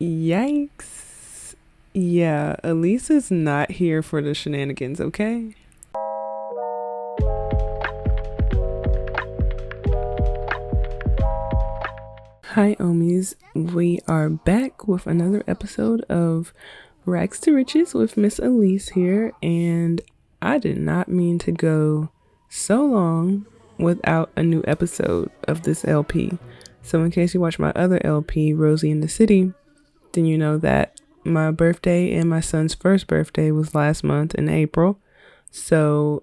Yikes. Yeah, Elyse is not here for the shenanigans, okay? Hi, Omis. We are back with another episode of Rags to Riches with Miss Elyse here, and I did not mean to go so long without a new episode of this LP. So, in case you watch my other LP, Rosie in the City, then you know that my birthday and my son's first birthday was last month in April. So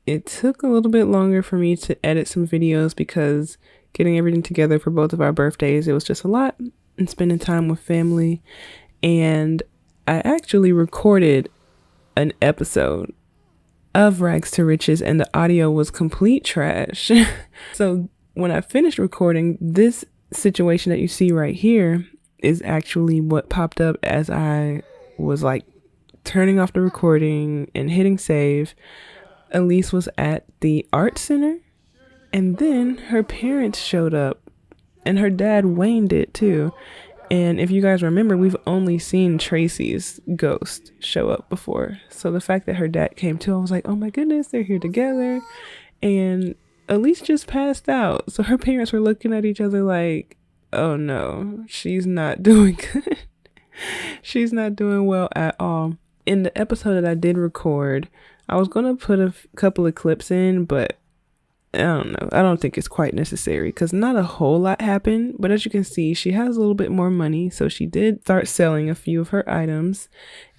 it took a little bit longer for me to edit some videos because getting everything together for both of our birthdays, it was just a lot, and spending time with family. And I actually recorded an episode of Rags to Riches and the audio was complete trash. So when I finished recording, this situation that you see right here is actually what popped up as I was like turning off the recording and hitting save. Elyse was at the art center, and then her parents showed up, and her dad waned it too. And if you guys remember, we've only seen Tracy's ghost show up before. So the fact that her dad came too, I was like, oh my goodness, they're here together. And Elyse just passed out. So her parents were looking at each other like, oh no, she's not doing good. She's not doing well at all. In the episode that I did record, I was going to put a couple of clips in, but I don't know. I don't think it's quite necessary because not a whole lot happened. But as you can see, she has a little bit more money. So she did start selling a few of her items,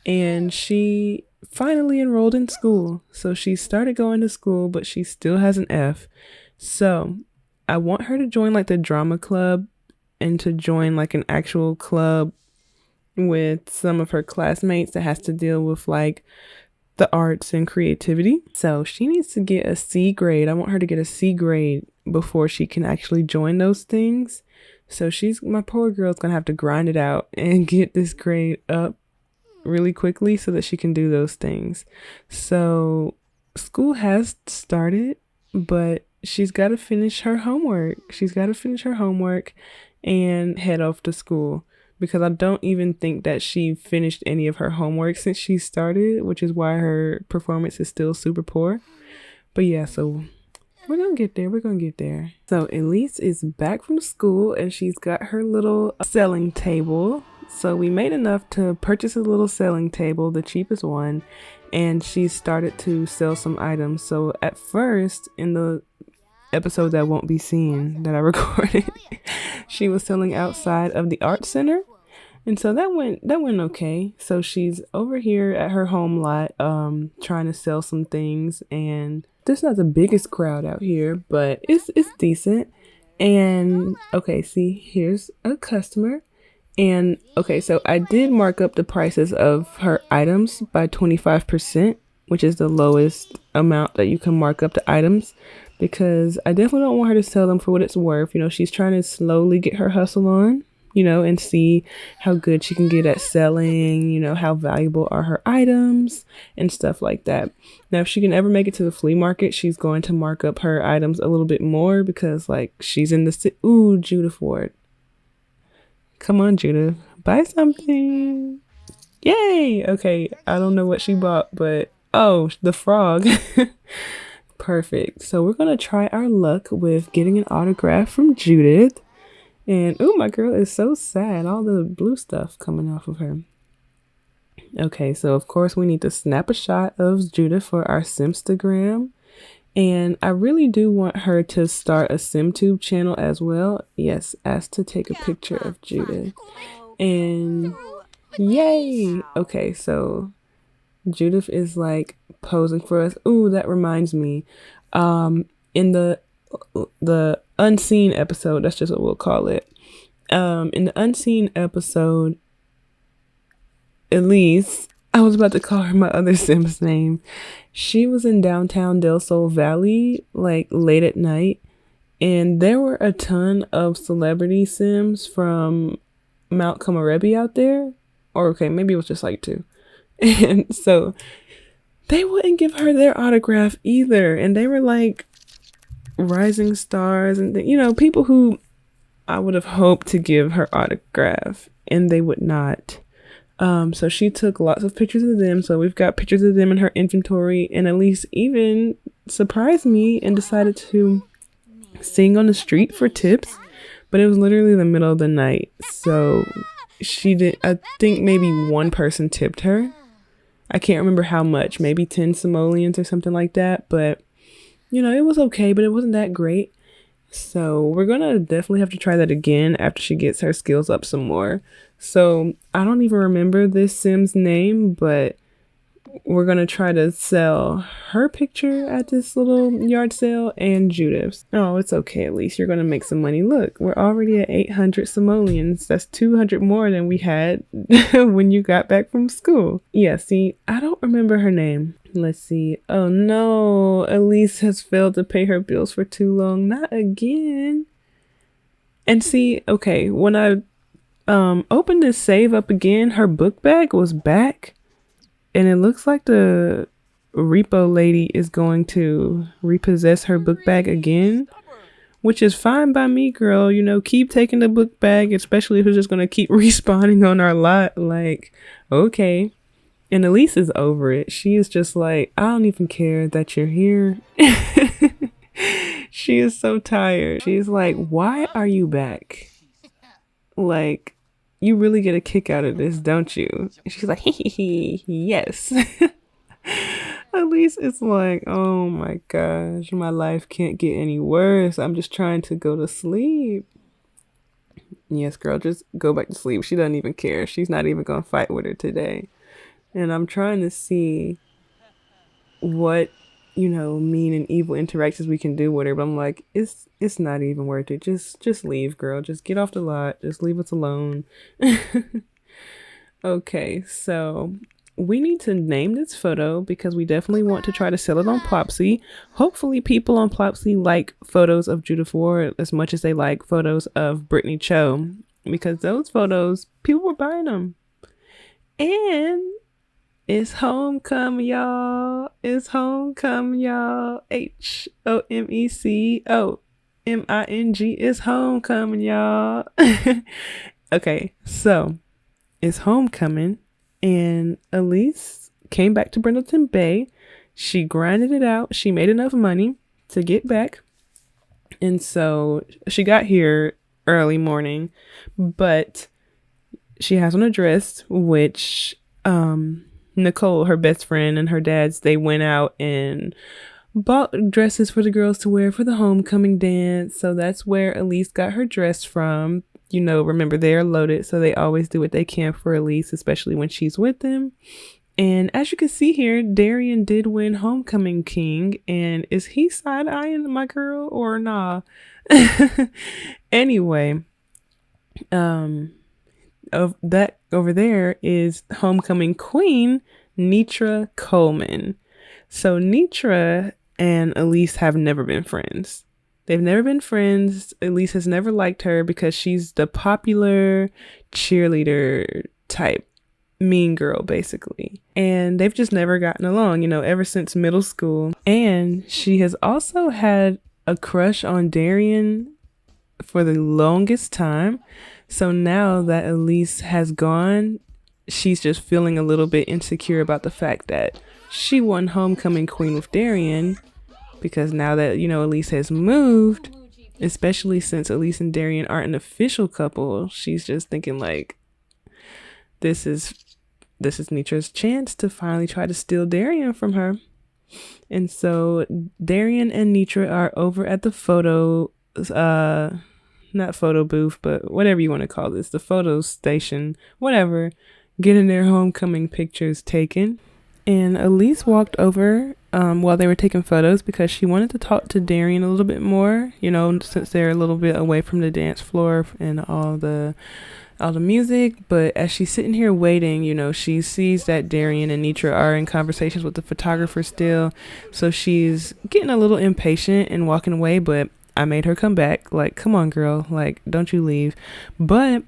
and she finally enrolled in school. So she started going to school, but she still has an F. So I want her to join like the drama club and to join like an actual club with some of her classmates that has to deal with like the arts and creativity. So she needs to get a C grade. I want her to get a C grade before she can actually join those things. So my poor girl's gonna have to grind it out and get this grade up really quickly so that she can do those things. So school has started, but she's got to finish her homework. And head off to school, because I don't even think that she finished any of her homework since she started, which is why her performance is still super poor. But yeah, so we're gonna get there. So Elyse is back from school and she's got her little selling table. So we made enough to purchase a little selling table, the cheapest one, and she started to sell some items. So at first, in the episode that won't be seen that I recorded, she was selling outside of the art center, and so that went okay. So she's over here at her home lot trying to sell some things, and there's not the biggest crowd out here, but it's decent. And okay, see, here's a customer. And okay, so I did mark up the prices of her items by 25%, which is the lowest amount that you can mark up the items, because I definitely don't want her to sell them for what it's worth. You know, she's trying to slowly get her hustle on, you know, and see how good she can get at selling, you know, how valuable are her items and stuff like that. Now, if she can ever make it to the flea market, she's going to mark up her items a little bit more because, like, she's in the ooh, Judith Ward. Come on, Judith, buy something. Yay! Okay, I don't know what she bought, but oh, the frog. Perfect. So we're going to try our luck with getting an autograph from Judith. And oh, my girl is so sad. All the blue stuff coming off of her. Okay, so of course we need to snap a shot of Judith for our Simstagram. And I really do want her to start a SimTube channel as well. Yes, asked to take a picture of Judith. And yay! Okay, so Judith is like posing for us. Ooh, that reminds me. In the unseen episode, that's just what we'll call it. In the unseen episode, Elyse, I was about to call her my other Sim's name. She was in downtown Del Sol Valley, like late at night, and there were a ton of celebrity Sims from Mount Komorebi out there. Or okay, maybe it was just like two. And so they wouldn't give her their autograph either. And they were like rising stars and, you know, people who I would have hoped to give her autograph, and they would not. So she took lots of pictures of them. So we've got pictures of them in her inventory, and Elyse even surprised me and decided to sing on the street for tips. But it was literally the middle of the night, so she did. I think maybe one person tipped her. I can't remember how much, maybe 10 simoleons or something like that. But it was okay, but it wasn't that great. So we're gonna definitely have to try that again after she gets her skills up some more. So I don't even remember this Sim's name, but we're gonna try to sell her picture at this little yard sale and Judith's. Oh, it's okay, at least you're gonna make some money. Look, we're already at 800 simoleons. That's 200 more than we had when you got back from school. Yeah, see, I don't remember her name. Let's see. Oh no, Elyse has failed to pay her bills for too long. Not again. And see, okay, when I opened this save up again, her book bag was back. And it looks like the repo lady is going to repossess her book bag again, which is fine by me, girl. Keep taking the book bag, especially if it's just going to keep respawning on our lot. Like, okay. And Elyse is over it. She is just like, I don't even care that you're here. She is so tired. She's like, why are you back? Like, you really get a kick out of this, don't you? And she's like, yes. Elyse is like, oh my gosh, my life can't get any worse. I'm just trying to go to sleep. Yes, girl, just go back to sleep. She doesn't even care. She's not even going to fight with her today. And I'm trying to see what, mean and evil interactions we can do with her. But I'm like, it's not even worth it. Just leave, girl. Just get off the lot. Just leave us alone. Okay, so we need to name this photo because we definitely want to try to sell it on Plopsy. Hopefully people on Plopsy like photos of Judith Ward as much as they like photos of Brittany Cho, because those photos, people were buying them. And it's homecoming, y'all. It's homecoming, y'all. HOMECOMING. It's homecoming, y'all. Okay, so it's homecoming, and Elyse came back to Brindleton Bay. She grinded it out. She made enough money to get back. And so she got here early morning, but she has on a dress, which Nicole, her best friend, and her dad's, they went out and bought dresses for the girls to wear for the homecoming dance. So that's where Elyse got her dress from. Remember, they are loaded, so they always do what they can for Elyse, especially when she's with them. And as you can see here, Darian did win Homecoming King. And is he side-eyeing my girl or nah? Anyway, of that over there is Homecoming Queen, Nitra Coleman. So Nitra and Elyse have never been friends. They've never been friends. Elyse has never liked her because she's the popular cheerleader type, mean girl, basically. And they've just never gotten along, ever since middle school. And she has also had a crush on Darian for the longest time. So now that Elyse has gone, she's just feeling a little bit insecure about the fact that she won Homecoming Queen with Darian, because now that, Elyse has moved, especially since Elyse and Darian aren't an official couple, she's just thinking like, this is Nitra's chance to finally try to steal Darian from her. And so Darian and Nitra are over at the not photo booth, but whatever you want to call this, the photo station, whatever, getting their homecoming pictures taken. And Elyse walked over while they were taking photos because she wanted to talk to Darian a little bit more, since they're a little bit away from the dance floor and all the music. But as she's sitting here waiting, she sees that Darian and Nitra are in conversations with the photographer still. So she's getting a little impatient and walking away, but I made her come back. Like, come on, girl. Like, don't you leave. But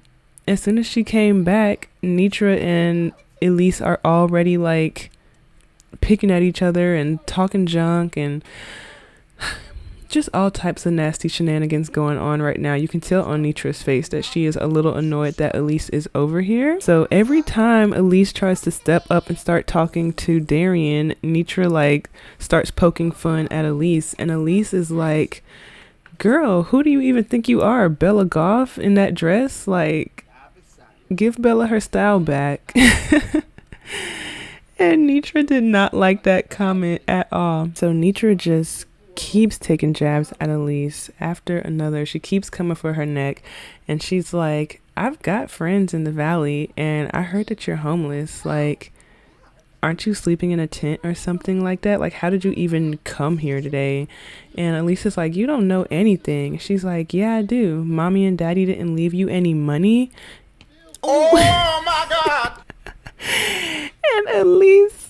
as soon as she came back, Nitra and Elyse are already like picking at each other and talking junk. And just all types of nasty shenanigans going on right now. You can tell on Nitra's face that she is a little annoyed that Elyse is over here. So every time Elyse tries to step up and start talking to Darian, Nitra like starts poking fun at Elyse, and Elyse is like, girl, who do you even think you are, Bella Goff in that dress? Like, give Bella her style back. And Nitra did not like that comment at all. So Nitra just keeps taking jabs at Elyse after another. She keeps coming for her neck, and she's like, I've got friends in the valley, and I heard that you're homeless. Like, aren't you sleeping in a tent or something like that? Like, how did you even come here today? And Elyse is like, you don't know anything. She's like, yeah, I do. Mommy and daddy didn't leave you any money. Oh my God. And Elyse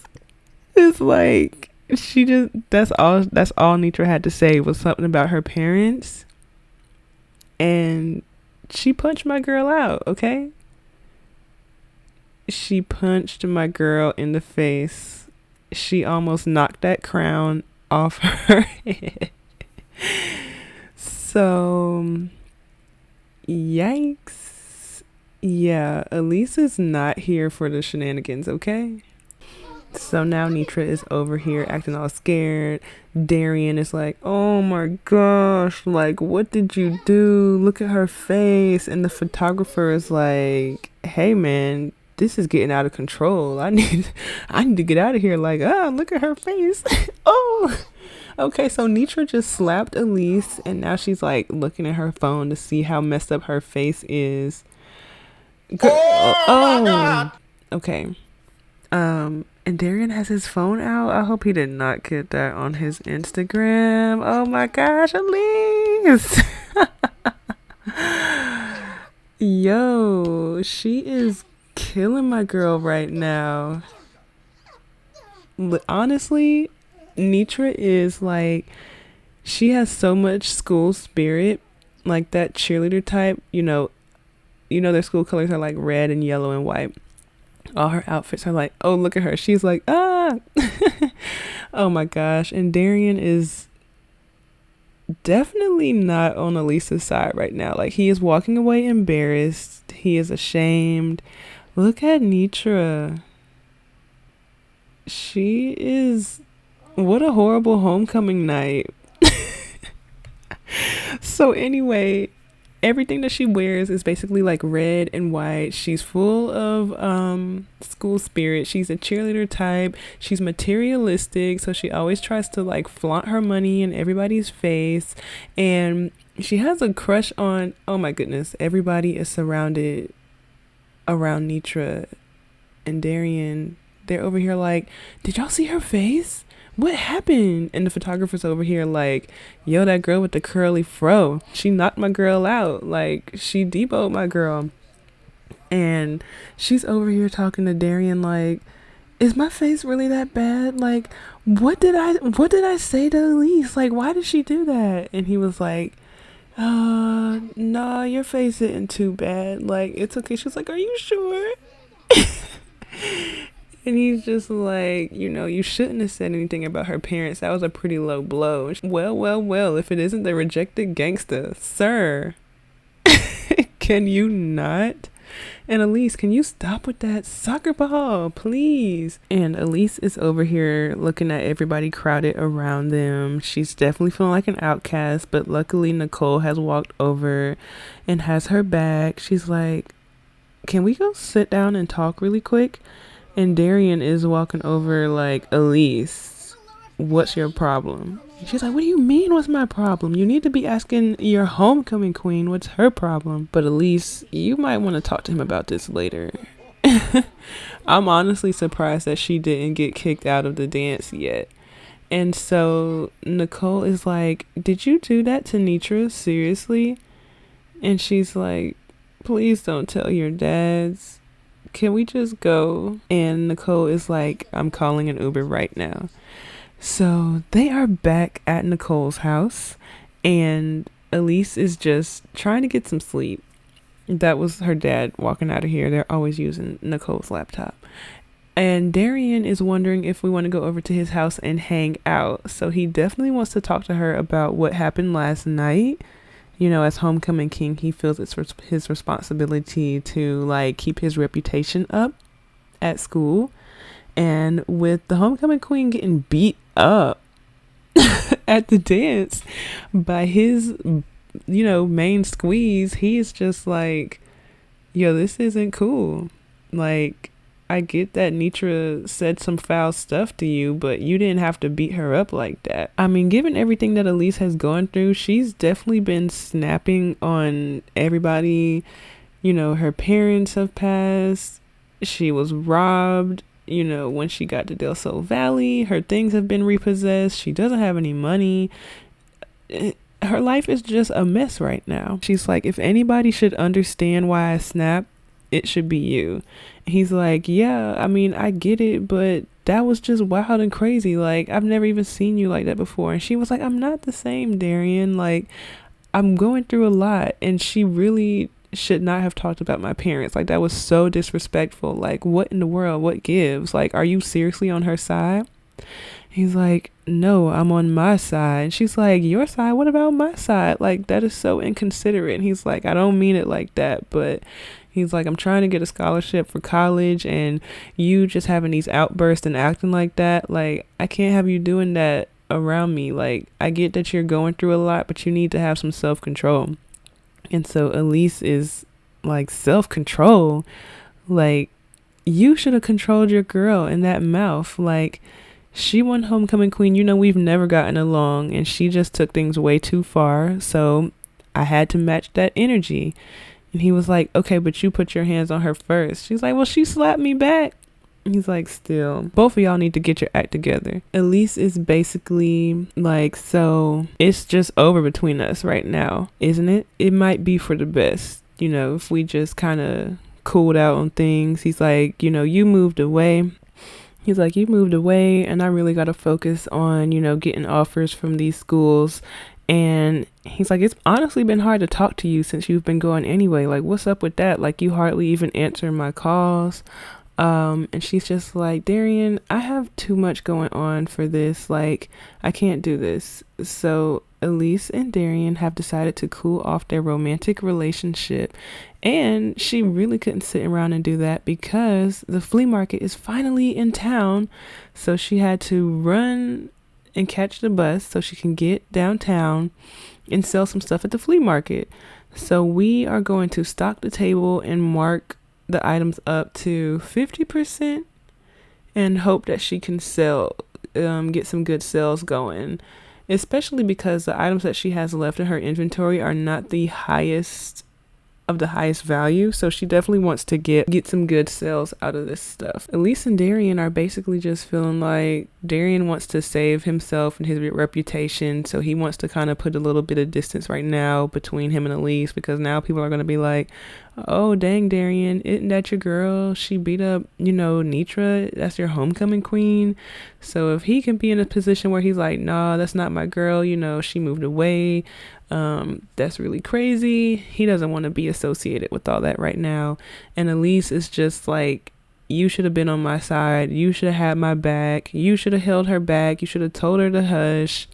is like, she just, that's all Nitra had to say was something about her parents. And she punched my girl out, okay? She punched my girl in the face. She almost knocked that crown off her head. So, yikes. Yeah, Elyse is not here for the shenanigans, okay? So now Nitra is over here acting all scared. Darian is like, oh my gosh, like, what did you do? Look at her face. And the photographer is like, hey man, this is getting out of control. I need to get out of here. Like, look at her face. Oh, okay. So Nitra just slapped Elyse, and now she's like looking at her phone to see how messed up her face is. Oh my God. Okay. And Darian has his phone out. I hope he did not get that on his Instagram. Oh my gosh, Elyse. Yo, she is killing my girl right now. Honestly, Nitra is like, she has so much school spirit, like that cheerleader type, their school colors are like red and yellow and white. All her outfits are like, oh, look at her. She's like, ah. Oh my gosh. And Darian is definitely not on Elisa's side right now. Like, he is walking away embarrassed. He is ashamed. Look at Nitra. She is, what a horrible homecoming night. So anyway, everything that she wears is basically like red and white. She's full of school spirit. She's a cheerleader type. She's materialistic, so she always tries to like flaunt her money in everybody's face. And she has a crush on, oh my goodness, everybody is surrounded around Nitra and Darian. They're over here like, did y'all see her face? What happened? And the photographer's over here like, yo, that girl with the curly fro, she knocked my girl out. Like, she deboed my girl. And she's over here talking to Darian like, is my face really that bad? Like, what did I say to Elyse? Like, why did she do that? And he was like, no, your face isn't too bad. Like, it's okay. She was like, are you sure? And he's just like, you shouldn't have said anything about her parents. That was a pretty low blow. Well, if it isn't the rejected gangster, sir, can you not? And Elyse, can you stop with that soccer ball, please? And Elyse is over here looking at everybody crowded around them. She's definitely feeling like an outcast, but luckily Nicole has walked over and has her back. She's like, can we go sit down and talk really quick? And Darian is walking over like, Elyse, what's your problem? She's like, what do you mean, what's my problem? You need to be asking your homecoming queen what's her problem. But Elyse, you might want to talk to him about this later. I'm honestly surprised that she didn't get kicked out of the dance yet. And so Nicole is like, did you do that to Nitra? Seriously? And she's like, please don't tell your dads. Can we just go? And Nicole is like, I'm calling an Uber right now. So they are back at Nicole's house, and Elyse is just trying to get some sleep. That was her dad walking out of here. They're always using Nicole's laptop. And Darian is wondering if we want to go over to his house and hang out. So he definitely wants to talk to her about what happened last night. You know, as homecoming king, he feels it's his responsibility to like keep his reputation up at school. And with the homecoming queen getting beat up at the dance by his, main squeeze, he's just like, yo, this isn't cool. Like, I get that Nitra said some foul stuff to you, but you didn't have to beat her up like that. I mean, given everything that Elyse has gone through, she's definitely been snapping on everybody. You know, her parents have passed. She was robbed. You know, when she got to Del Sol Valley, her things have been repossessed. She doesn't have any money. Her life is just a mess right now. She's like, if anybody should understand why I snapped, it should be you. He's like, yeah, I mean, I get it, but that was just wild and crazy. Like, I've never even seen you like that before. And she was like, I'm not the same, Darian. Like, I'm going through a lot. And she really should not have talked about my parents. Like, that was so disrespectful. Like, what in the world? What gives? Like, are you seriously on her side? He's like, no, I'm on my side. And she's like, your side? What about my side? Like, that is so inconsiderate. And he's like, I don't mean it like that, but he's like, I'm trying to get a scholarship for college, and you just having these outbursts and acting like that. Like, I can't have you doing that around me. Like, I get that you're going through a lot, but you need to have some self-control. And so Elyse is like, self-control? Like, you should have controlled your girl in that mouth. Like, she won homecoming queen. You know, we've never gotten along, and she just took things way too far. So I had to match that energy. And he was like, okay, but you put your hands on her first. She's like, well, she slapped me back. He's like, still, both of y'all need to get your act together. Elyse is basically like, so it's just over between us right now, isn't it? It might be for the best, you know, if we just kind of cooled out on things. He's like, you know, you moved away. He's like, you moved away, and I really got to focus on, you know, getting offers from these schools. And he's like, it's honestly been hard to talk to you since you've been going anyway. Like, what's up with that? Like, you hardly even answer my calls. And she's just like, Darian, I have too much going on for this. Like, I can't do this. So Elyse and Darian have decided to cool off their romantic relationship. And she really couldn't sit around and do that because the flea market is finally in town. So she had to run and catch the bus so she can get downtown and sell some stuff at the flea market. So we are going to stock the table and mark the items up to 50% and hope that she can sell, get some good sales going, especially because the items that she has left in her inventory are not the highest of the highest value. So she definitely wants to get some good sales out of this stuff. Elyse and Darian are basically just feeling like Darian wants to save himself and his reputation. So he wants to kind of put a little bit of distance right now between him and Elyse, because now people are going to be like, oh, dang, Darian, isn't that your girl? She beat up, you know, Nitra. That's your homecoming queen. So if he can be in a position where he's like, nah, that's not my girl, you know, she moved away, that's really crazy. He doesn't want to be associated with all that right now. And Elyse is just like, you should have been on my side. You should have had my back. You should have held her back. You should have told her to hush,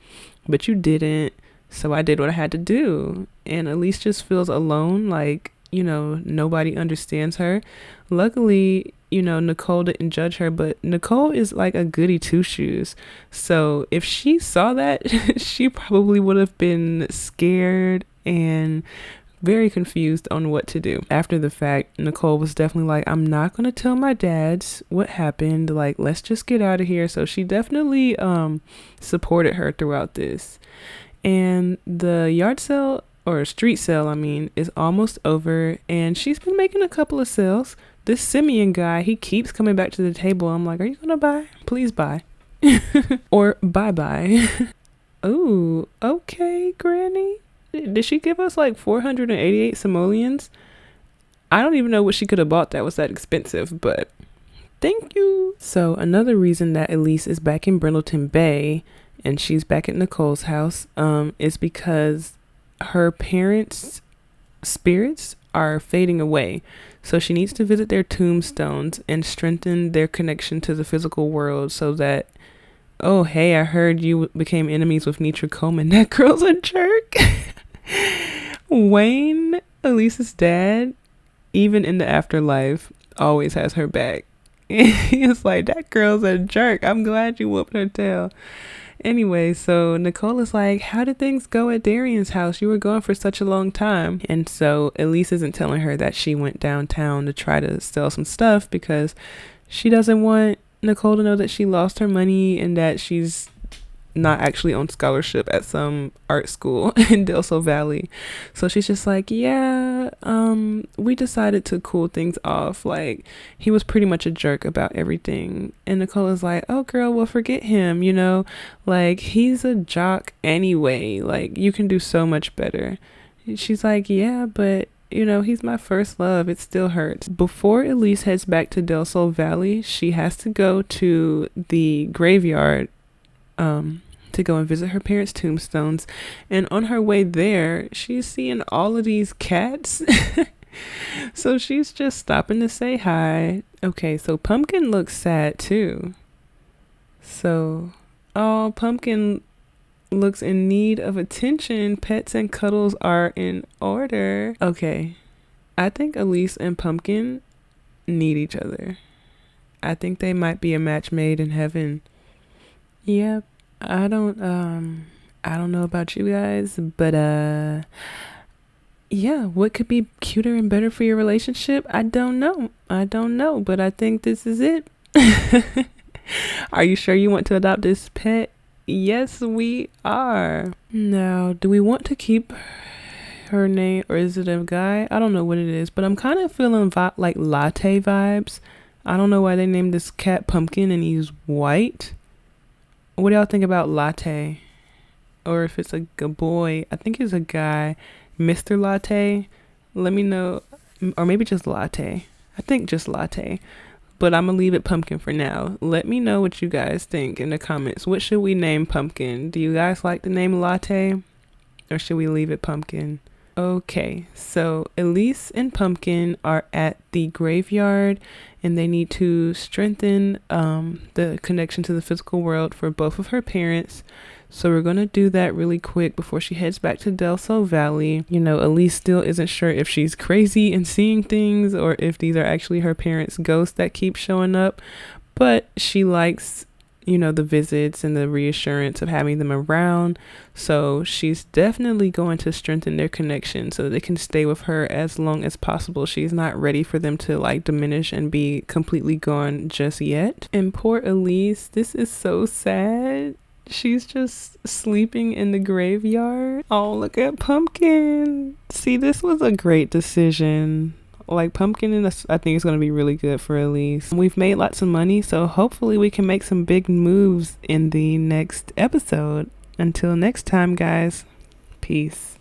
but you didn't. So I did what I had to do. And Elyse just feels alone, like, you know, nobody understands her. Luckily, you know, Nicole didn't judge her, but Nicole is like a goody two shoes. So if she saw that, she probably would have been scared and very confused on what to do. After the fact, Nicole was definitely like, I'm not going to tell my dads what happened. Like, let's just get out of here. So she definitely supported her throughout this. And the yard sale, or street sale, I mean, is almost over, and she's been making a couple of sales. This Simeon guy, he keeps coming back to the table. I'm like, are you gonna buy? Please buy. Or bye-bye. Ooh, okay, Granny. Did she give us like 488 simoleons? I don't even know what she could have bought that was that expensive, but thank you. So another reason that Elyse is back in Brindleton Bay and she's back at Nicole's house is because her parents spirits are fading away. So she needs to visit their tombstones and strengthen their connection to the physical world so that, oh, hey, I heard you became enemies with Nitra Coleman. That girl's a jerk. Wayne, Elise's dad, even in the afterlife, always has her back. It's like, that girl's a jerk. I'm glad you whooped her tail. Anyway, so Nicole is like, how did things go at Darian's house? You were gone for such a long time. And so Elyse isn't telling her that she went downtown to try to sell some stuff because she doesn't want Nicole to know that she lost her money and that she's not actually on scholarship at some art school in Del Sol Valley. So she's just like, yeah, we decided to cool things off. Like, he was pretty much a jerk about everything. And Nicole is like, oh girl, well, forget him, you know, like, he's a jock anyway. Like, you can do so much better. She's like, yeah, but you know, he's my first love. It still hurts. Before Elyse heads back to Del Sol Valley, she has to go to the graveyard to go and visit her parents' tombstones. And on her way there, she's seeing all of these cats. So she's just stopping to say hi. Okay, so Pumpkin looks sad too. So, oh, Pumpkin looks in need of attention. Pets and cuddles are in order. Okay, I think Elyse and Pumpkin need each other. I think they might be a match made in heaven. Yep. I don't know about you guys, but yeah, what could be cuter and better for your relationship? I don't know, but I think this is it. Are you sure you want to adopt this pet? Yes, we are. Now, do we want to keep her name, or is it a guy? I don't know what it is, but I'm kind of feeling like latte vibes. I don't know why they named this cat Pumpkin and he's white. What do y'all think about latte? Or if it's a boy, I think it's a guy, Mr. Latte. Let me know, or maybe just latte. I think just latte. But I'm gonna leave it Pumpkin for now. Let me know what you guys think in the comments. What should we name Pumpkin? Do you guys like the name Latte? Or should we leave it Pumpkin? Okay, so Elyse and Pumpkin are at the graveyard and they need to strengthen the connection to the physical world for both of her parents. So we're going to do that really quick before she heads back to Del Sol Valley. You know, Elyse still isn't sure if she's crazy and seeing things or if these are actually her parents' ghosts that keep showing up. But she likes, you know, the visits and the reassurance of having them around. So she's definitely going to strengthen their connection so that they can stay with her as long as possible. She's not ready for them to like diminish and be completely gone just yet. And poor Elyse, this is so sad. She's just sleeping in the graveyard. Oh, look at Pumpkin. See, this was a great decision. Like, Pumpkin, and I think it's going to be really good for Elyse. We've made lots of money, so hopefully we can make some big moves in the next episode. Until next time, guys. Peace.